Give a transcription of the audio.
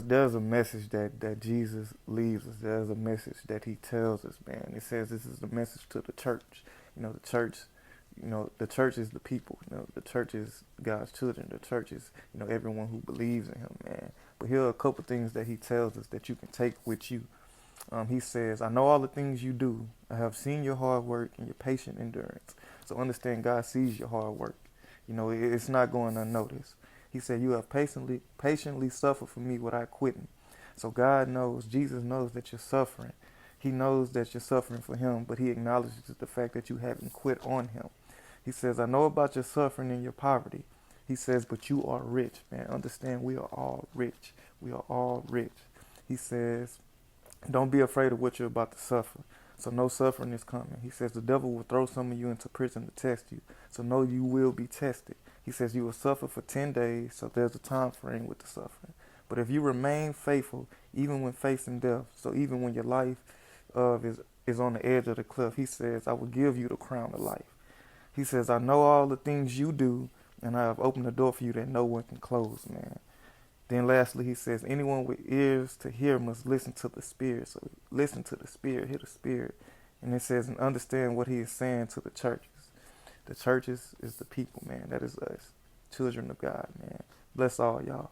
There's a message that Jesus leaves us. There's a message that he tells us, man. It says this is the message to the church. The church, the church is the people. The church is God's children. The church is, everyone who believes in him, man. But here are a couple things that he tells us that you can take with you. He says, I know all the things you do. I have seen your hard work and your patient endurance. So understand God sees your hard work. It's not going unnoticed. He said, you have patiently suffered for me without quitting. So God knows, Jesus knows that you're suffering. He knows that you're suffering for him, but he acknowledges the fact that you haven't quit on him. He says, I know about your suffering and your poverty. He says, but you are rich, man. Understand, we are all rich. We are all rich. He says, don't be afraid of what you're about to suffer. So no suffering is coming. He says the devil will throw some of you into prison to test you. So know you will be tested. He says you will suffer for 10 days. So there's a time frame with the suffering. But if you remain faithful, even when facing death, so even when your life is on the edge of the cliff, he says, I will give you the crown of life. He says, I know all the things you do, and I have opened the door for you that no one can close, man. Then lastly, he says, anyone with ears to hear must listen to the Spirit. So listen to the Spirit, hear the Spirit. And it says, and understand what he is saying to the churches. The churches is the people, man. That is us, children of God, man. Bless all y'all.